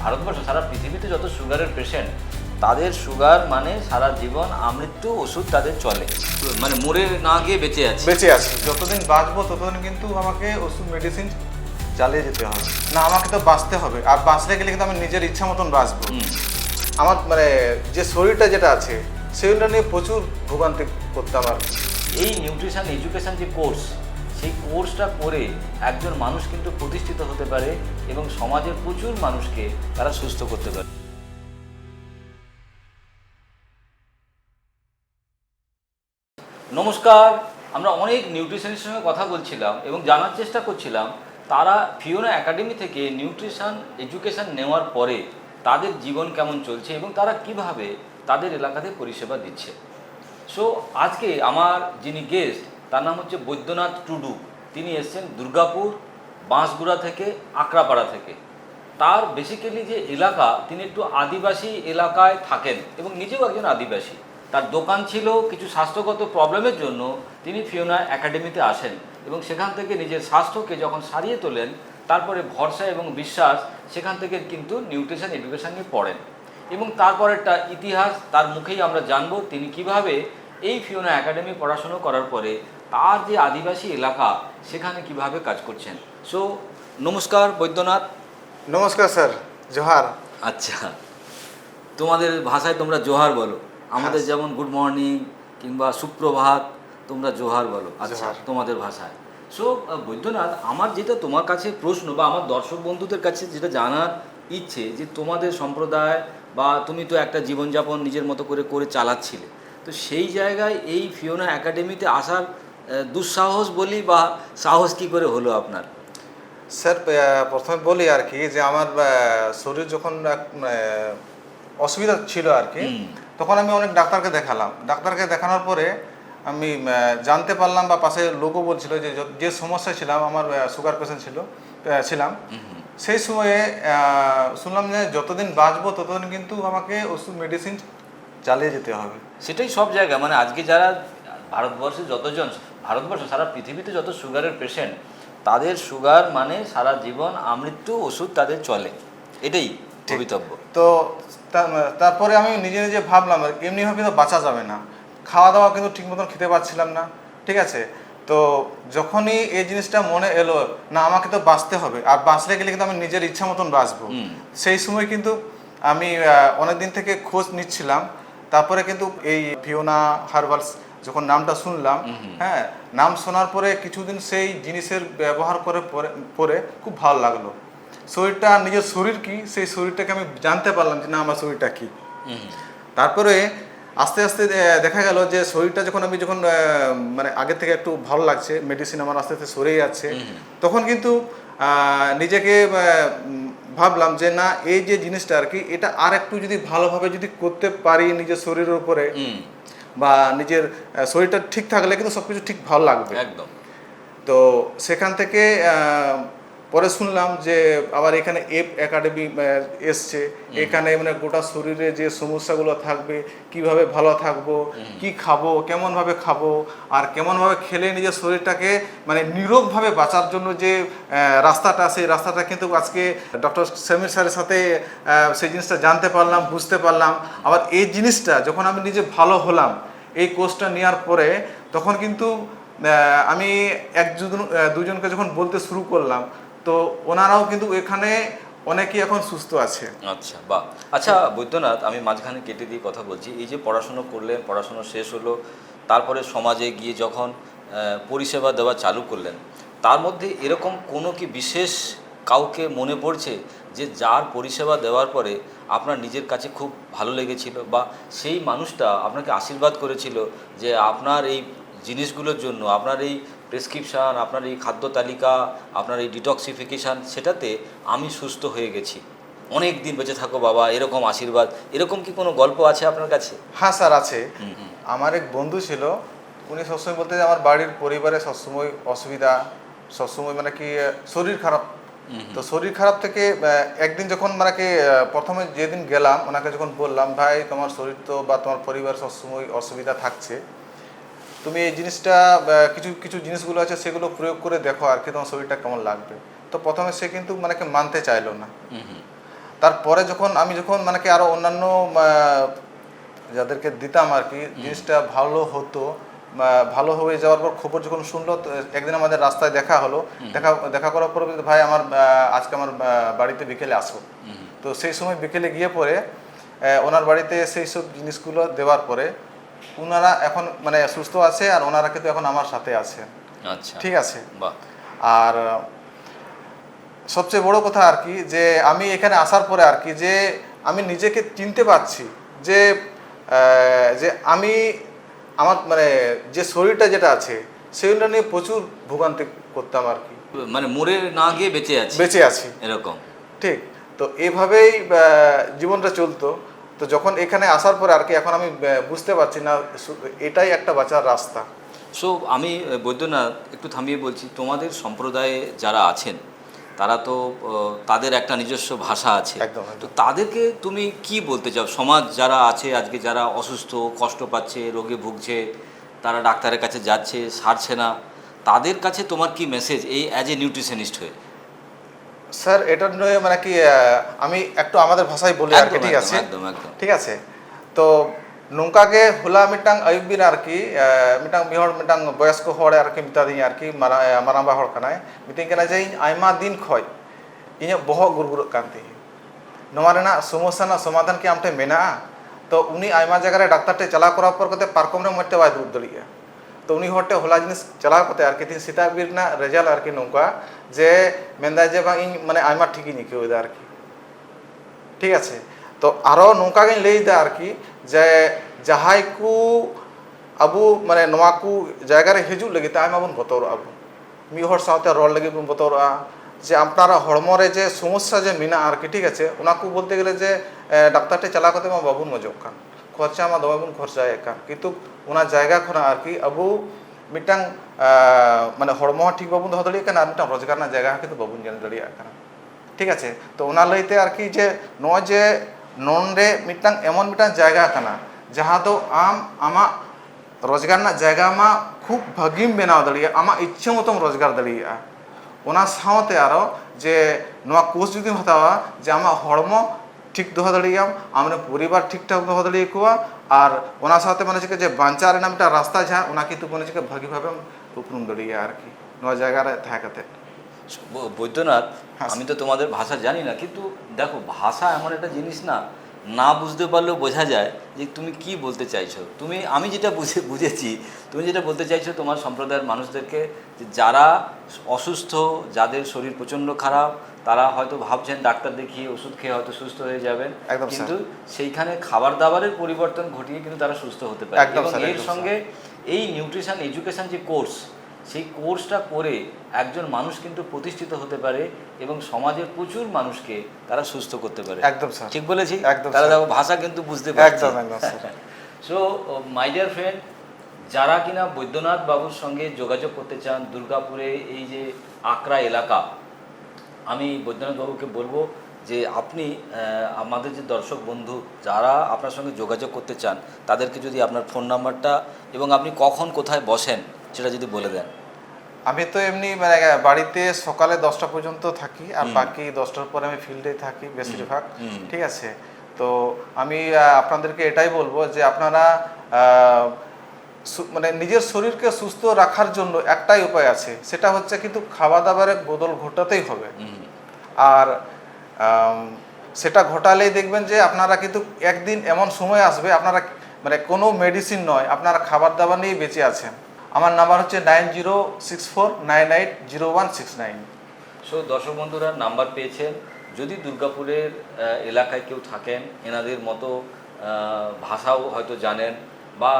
ভারতবর্ষ সারা পৃথিবীতে যত সুগারের পেশেন্ট, তাদের সুগার মানে সারা জীবন আমৃত্যু ওষুধ তাদের চলে, মানে মরে না গিয়ে বেঁচে আছি যতদিন বাঁচবো ততদিন কিন্তু আমাকে ওষুধ মেডিসিন চালিয়ে যেতে হবে। না আমাকে তো বাঁচতে হবে, আর বাঁচলে গেলে কিন্তু আমি নিজের ইচ্ছা মতন বাঁচবো। আমার মানে যে শরীরটা যেটা আছে সেগুলো নিয়ে প্রচুর ভোগান্তি করতাম। আর এই নিউট্রিশন এডুকেশন যে কোর্স, সেই কোর্সটা করে একজন মানুষ কিন্তু প্রতিষ্ঠিত হতে পারে এবং সমাজের প্রচুর মানুষকে তারা সুস্থ করতে পারে। নমস্কার, আমরা অনেক নিউট্রিশনের সঙ্গে কথা বলছিলাম এবং জানার চেষ্টা করছিলাম তারা ফিওনা একাডেমি থেকে নিউট্রিশন এডুকেশন নেওয়ার পরে তাদের জীবন কেমন চলছে এবং তারা কিভাবে তাদের এলাকাতে পরিষেবা দিচ্ছে। সো আজকে আমার যিনি গেস্ট তার নাম হচ্ছে বৈদ্যনাথ টুডু। তিনি এসছেন দুর্গাপুর বাঁশগুড়া থেকে, আকড়াপাড়া থেকে। তার বেসিক্যালি যে এলাকা, তিনি একটু আদিবাসী এলাকায় থাকেন এবং নিজেও একজন আদিবাসী। তার দোকান ছিল, কিছু স্বাস্থ্যগত প্রবলেমের জন্য তিনি ফিওনা একাডেমিতে আসেন এবং সেখান থেকে নিজের স্বাস্থ্যকে যখন সারিয়ে তোলেন, তারপরে ভরসা এবং বিশ্বাস, সেখান থেকে কিন্তু নিউট্রিশন এডুকেশন নিয়ে পড়েন এবং তারপরেরটা ইতিহাস তার মুখেই আমরা জানবো তিনি কিভাবে এই ফিওনা একাডেমি পড়াশুনো করার পরে তার যে আদিবাসী এলাকা সেখানে কিভাবে কাজ করছেন। সো নমস্কার বৈদ্যনাথ। নমস্কার স্যার, জোহার। আচ্ছা, তোমাদের ভাষায় তোমরা জোহার বলো, আমাদের যেমন গুড মর্নিং কিংবা সুপ্রভাত, তোমরা জোহার বলো। আচ্ছা, তোমাদের ভাষায়। সো বৈদ্যনাথ, আমার যেটা তোমার কাছে প্রশ্ন বা আমার দর্শক বন্ধুদের কাছে যেটা জানার ইচ্ছে, যে তোমাদের সম্প্রদায় বা তুমি তো একটা জীবনযাপন নিজের মতো করে চালাচ্ছিলে, তো সেই জায়গায় এই ফিওনা একাডেমিতে আসার দুঃসাহস বলি বা সাহস কী করে হলো আপনার? স্যার প্রথমে বলি আর কি, যে আমার শরীর যখন অসুবিধা ছিল আর কি, তখন আমি অনেক ডাক্তারকে দেখালাম। ডাক্তারকে দেখানোর পরে আমি জানতে পারলাম, বা পাশে লোকও বলছিল যে সমস্যা ছিলাম, আমার সুগার পেশেন্ট ছিলাম সেই সময়ে শুনলাম যে যতদিন বাঁচবো ততদিন কিন্তু আমাকে ওষুধ মেডিসিন চালিয়ে যেতে হবে। সেটাই সব জায়গায়, মানে আজকে যারা ভারতবর্ষে ভারতবর্ষ সারা পৃথিবীতে যত সুগারের পেশেন্ট, তাদের সুগার মানে সারা জীবন আমৃত্যু ওষুধ তাদের চলে, এটাই ভবিতব্য। তো তারপরে আমি নিজে নিজে ভাবলাম এমনিভাবে তো বাঁচা যাবে না, খাওয়া দাওয়া কিন্তু ঠিক মতন খেতে পারছিলাম না, ঠিক আছে। তো যখনই এই জিনিসটা মনে এলো, না আমাকে তো বাঁচতে হবে, আর বাঁচলে গেলে কিন্তু আমি নিজের ইচ্ছা মতন বাঁচবো, সেই সময় কিন্তু আমি অনেকদিন থেকে খোঁজ নিচ্ছিলাম। তারপরে কিন্তু এই ফিওনা হার্বালস যখন নামটা শুনলাম, হ্যাঁ, নাম শোনার পরে কিছুদিন সেই জিনিসের ব্যবহার পরে খুব ভালো লাগলো। শরীরটা, নিজের শরীর কি, সেই শরীরটাকে আমি জানতে পারলাম যে না আমার শরীরটা কি। তারপরে আস্তে আস্তে দেখা গেল যে শরীরটা যখন মানে আগের থেকে একটু ভালো লাগছে, মেডিসিন আমার আস্তে আস্তে সরে যাচ্ছে, তখন কিন্তু নিজেকে ভাবলাম যে না এই যে জিনিসটা আর কি, এটা আর একটু যদি ভালোভাবে যদি করতে পারি নিজের শরীরের উপরে, বা নিজের শরীরটা ঠিক থাকলে কিন্তু সব কিছু ঠিক ভালো লাগবে একদম। তো সেখান থেকে পরে শুনলাম যে আবার এখানে এপ একাডেমি এসছে। এখানে মানে গোটা শরীরে যে সমস্যাগুলো থাকবে, কিভাবে ভালো থাকবো, কি খাবো, কেমনভাবে খাবো, আর কেমনভাবে খেলে নিজের শরীরটাকে মানে নিরোগভাবে বাঁচার জন্য যে রাস্তাটা, সেই রাস্তাটা কিন্তু আজকে ডক্টর সমীর স্যারের সাথে সেই জিনিসটা জানতে পারলাম, বুঝতে পারলাম। আবার এই জিনিসটা যখন আমি নিজে ভালো হলাম এই কোর্সটা নেওয়ার পরে, তখন কিন্তু আমি দুজনকে যখন বলতে শুরু করলাম, তো ওনারাও কিন্তু এখানে অনেকেই এখন সুস্থ আছে। আচ্ছা, বাহ। আচ্ছা বৈদ্যনাথ, আমি মাঝখানে কেটে দিয়ে কথা বলছি। এই যে পড়াশুনো করলেন, পড়াশুনো শেষ হলো, তারপরে সমাজে গিয়ে যখন পরিষেবা দেওয়া চালু করলেন, তার মধ্যে এরকম কোনো কি বিশেষ কাউকে মনে পড়ছে যে যার পরিষেবা দেওয়ার পরে আপনার নিজের কাছে খুব ভালো লেগেছিল, বা সেই মানুষটা আপনাকে আশীর্বাদ করেছিল যে আপনার এই জিনিসগুলোর জন্য, আপনার এই প্রেসক্রিপশান, আপনার এই খাদ্য তালিকা, আপনার এই ডিটক্সিফিকেশান, সেটাতে আমি সুস্থ হয়ে গেছি, অনেক দিন বেঁচে থাকো বাবা, এরকম আশীর্বাদ, এরকম কি কোনো গল্প আছে আপনার কাছে? হ্যাঁ স্যার, আছে। আমার এক বন্ধু ছিল, উনি সবসময় বলতে যে আমার বাড়ির পরিবারে সবসময় অসুবিধা, সবসময় মানে কি শরীর খারাপ। তো শরীর খারাপ থেকে একদিন যখন মানে প্রথমে যেদিন গেলাম, ওনাকে যখন বললাম ভাই তোমার শরীর তো বা তোমার পরিবার সবসময় অসুবিধা থাকছে, তুমি এই জিনিসটা কিছু কিছু জিনিসগুলো আছে সেগুলো প্রয়োগ করে দেখো আর কি, তোমার শরীরটা কেমন লাগবে। তো প্রথমে সে কিন্তু মানে মানতে চাইলো না। তারপরে আমি যখন মানে কি আরও অন্যান্য যাদেরকে দিতাম আর কি, জিনিসটা ভালো হতো। ভালো হয়ে যাওয়ার পর খবর যখন শুনলো, তো একদিন আমাদের রাস্তায় দেখা হলো। দেখা করার পর বলছে, ভাই আমার আজকে আমার বাড়িতে বিকেলে আসো। তো সেই সময় বিকেলে গিয়ে পরে ওনার বাড়িতে সেই সব জিনিসগুলো দেওয়ার পরে ওনারা এখন মানে সুস্থ আছে, আর ওনারা কিন্তু এখন আমার সাথে আছে। আচ্ছা, ঠিক আছে। বাহ। আর সবচেয়ে বড় কথা আর কি, যে আমি এখানে আসার পরে আর কি, যে আমি নিজেকে চিনতে পারছি যে যে আমি আমার মানে যে শরীরটা যেটা আছে সেগুলো নিয়ে প্রচুর ভোগান্তি করতাম আর কি, মানে মরে না গিয়ে বেঁচে আছি এরকম। ঠিক। তো এইভাবেই জীবনটা চলতো। তো যখন এখানে আসার পরে আর কি এখন আমি বুঝতে পারছি না এটাই একটা বাঁচার রাস্তা। সো আমি বৈদ্যনাথ একটু থামিয়ে বলছি, তোমাদের সম্প্রদায়ে যারা আছেন তারা তো তাদের একটা নিজস্ব ভাষা আছে। একদম, তো একদম। তাদেরকে তুমি কি বলতে চাও? সমাজ যারা আছে আজকে, যারা অসুস্থ, কষ্ট পাচ্ছে, রোগে ভুগছে, তারা ডাক্তারের কাছে যাচ্ছে, সারছে না, তাদের কাছে তোমার কি মেসেজ এই অ্যাজ এ নিউট্রিশনিস্ট হয়ে? স্যার এটা নিয়ে মানে কি আমি একটু আমাদের ভাষায় বলি আর কি, ঠিক আছে? একদম একদম। ঠিক আছে। তো nungka ge hula mitang ayub bin আর কি mitang mihor mitang boyasko hore আর কি mita dinya আর কি maramba hor kanai miting kana je aima din khoi inya boho gurgur kanti noa rena সমস্যা না সমাধান কি আমতে মেনা। তো উনি আইমা জায়গায় ডাক্তারটে চালা করার পর কতে পারকম রে মরতে বাই দুধ দড়িয়া। তো উনি হটে হলা জিনিস চালা কতে আর কি তিন সীতা বীরনা রেজাল্ট আর কি নৌকা যে মেন্দা যে বা ইন মানে আইমা ঠিকই নিকে ওইদা আর কি। ঠিক আছে। তো আরো নৌকা গিন লইদা আর কি যে যাহাই কু আবু মানে নোয়া কু জায়গা রে হিজুক লাগি তা আইমা বন বতর আবু মি হর সাথে রল লাগি বন বতরआ যে আপনারা হড়মরে যে সমস্যা যে মিনা আর কি। ঠিক আছে। ওনাকু বলতে গেলে যে ডাক্তারটে চালা করতে মা বাবুন মজক খান খরচা মা দমাবুন খরচা একা কিন্তু ওনার জায়গা খনা আর কি আবু মিটাং মানে হড়ম ঠিক বাবুন দহ দাঁড়িয়ে কানা আর মিটাং রোজগার না জায়গা কিন্তু বাবুন জানি দাঁড়িয়ে কানা। ঠিক আছে। তো ওনার লইতে আর কি যে নয় যে নন রে মিটাং এমন মিটাং জায়গা কানা যাহা তো আমা রোজগার না জায়গা মা খুব ভাগিম বেনাও দাঁড়িয়ে আমা ইচ্ছে মতন রোজগার দাঁড়িয়ে ওনা সাথে আরো যে নোয়া কোর্স যদি হতাওয়া যে আমা হড়ম ঠিক দহ দাঁড়িয়াম আমরা পরিবার ঠিকঠাক দহ দাঁড়িয়ে কুয়া আর ওনা সাথে মানে যে বাঞ্চার নাম একটা রাস্তা যা ওনা কিন্তু মানে ভাগিভাবে উপরুম দাঁড়িয়ে আর কি নোয়া জায়গায় থাকাতে। বৈদ্যনাথ, আমি তো তোমাদের ভাষা জানি না, কিন্তু দেখো ভাষা এমন একটা জিনিস না, না বুঝতে পারলেও বোঝা যায় যে তুমি কি বলতে চাইছো। আমি যেটা বুঝেছি তুমি যেটা বলতে চাইছো তোমার সম্প্রদায়ের মানুষদেরকে, যে যারা অসুস্থ, যাদের শরীর প্রচণ্ড খারাপ, তারা হয়তো ভাবছেন ডাক্তার দেখিয়ে ওষুধ খেয়ে হয়তো সুস্থ হয়ে যাবেন, কিন্তু সেইখানে খাবার দাবারের পরিবর্তন ঘটিয়ে কিন্তু তারা সুস্থ হতে পারে। এবং এর সঙ্গে এই নিউট্রিশন এডুকেশন যে কোর্স, সেই কোর্সটা করে একজন মানুষ কিন্তু প্রতিষ্ঠিত হতে পারে এবং সমাজের প্রচুর মানুষকে তারা সুস্থ করতে পারে। একদম স্যার, ঠিক বলেছি? একদম। তারা দেখো ভাষা কিন্তু বুঝতে পারছে। একদম একদম sir. So my dear friend, যারা কিনা বৈদ্যনাথ বাবুর সঙ্গে যোগাযোগ করতে চান দুর্গাপুরে এই যে আকরা এলাকা, আমি বৈদ্যনাথ বাবুকে বলবো যে আপনি আমাদের যে দর্শক বন্ধু যারা আপনার সঙ্গে যোগাযোগ করতে চান তাদেরকে যদি আপনার ফোন নাম্বারটা এবং আপনি কখন কোথায় বসেন সেটা যদি বলে দেন। আমি তো এমনি মানে বাড়িতে সকালে 10টা পর্যন্ত থাকি আর বাকি 10টার পরে আমি ফিল্ডে থাকি বেশিরভাগ। ঠিক আছে। তো আমি আপনাদেরকে এটাই বলবো যে আপনারা মানে নিজের শরীরকে সুস্থ রাখার জন্য একটাই উপায় আছে, সেটা হচ্ছে কিন্তু খাওয়া দাওয়ার বদল ঘটাতেই হবে। আর সেটা ঘটালেই দেখবেন যে আপনারা কিন্তু একদিন এমন সময় আসবে আপনারা মানে কোনো মেডিসিন নয়, আপনারা খাবার দাবার নিয়েই বেঁচে আছেন। আমার নাম্বার হচ্ছে 9064980169। সো দর্শক বন্ধুরা নাম্বার পেয়েছেন। যদি দুর্গাপুরের এলাকায় কেউ থাকেন, এনাদের মতো ভাষাও হয়তো জানেন বা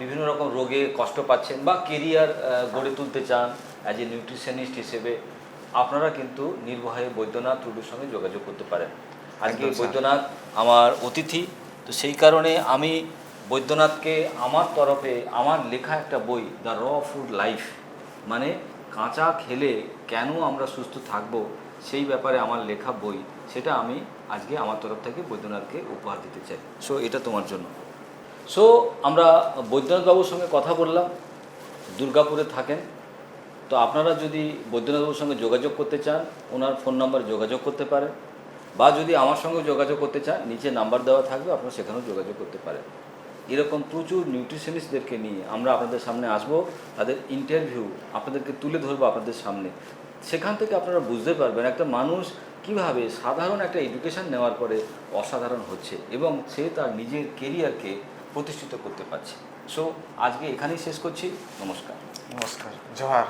বিভিন্ন রকম রোগে কষ্ট পাচ্ছেন বা কেরিয়ার গড়ে তুলতে চান অ্যাজ এ নিউট্রিশনিস্ট হিসেবে, আপনারা কিন্তু নির্ভয়ে বৈদ্যনাথ টুডুর সঙ্গে যোগাযোগ করতে পারেন। আজকে বৈদ্যনাথ আমার অতিথি, তো সেই কারণে আমি বৈদ্যনাথকে আমার তরফে আমার লেখা একটা বই দ্য র ফুড লাইফ, মানে কাঁচা খেলে কেন আমরা সুস্থ থাকবো সেই ব্যাপারে আমার লেখা বই, সেটা আমি আজকে আমার তরফ থেকে বৈদ্যনাথকে উপহার দিতে চাই। সো এটা তোমার জন্য। সো আমরা বৈদ্যনাথবাবুর সঙ্গে কথা বললাম, দুর্গাপুরে থাকেন। তো আপনারা যদি বৈদ্যনাথবাবুর সঙ্গে যোগাযোগ করতে চান ওনার ফোন নাম্বারে যোগাযোগ করতে পারেন। বা যদি আমার সঙ্গে যোগাযোগ করতে চান নিচে নাম্বার দেওয়া থাকবে, আপনারা সেখানেও যোগাযোগ করতে পারেন। এরকম প্রচুর নিউট্রিশনিস্টদেরকে নিয়ে আমরা আপনাদের সামনে আসব, তাদের ইন্টারভিউ আপনাদেরকে তুলে ধরবো আপনাদের সামনে। সেখান থেকে আপনারা বুঝতে পারবেন একটা মানুষ কিভাবে সাধারণ একটা এডুকেশন নেওয়ার পরে অসাধারণ হচ্ছে এবং সে তার নিজের কেরিয়ারকে প্রতিষ্ঠিত করতে পারছে। সো আজকে এখানেই শেষ করছি। নমস্কার। নমস্কার, জোহার।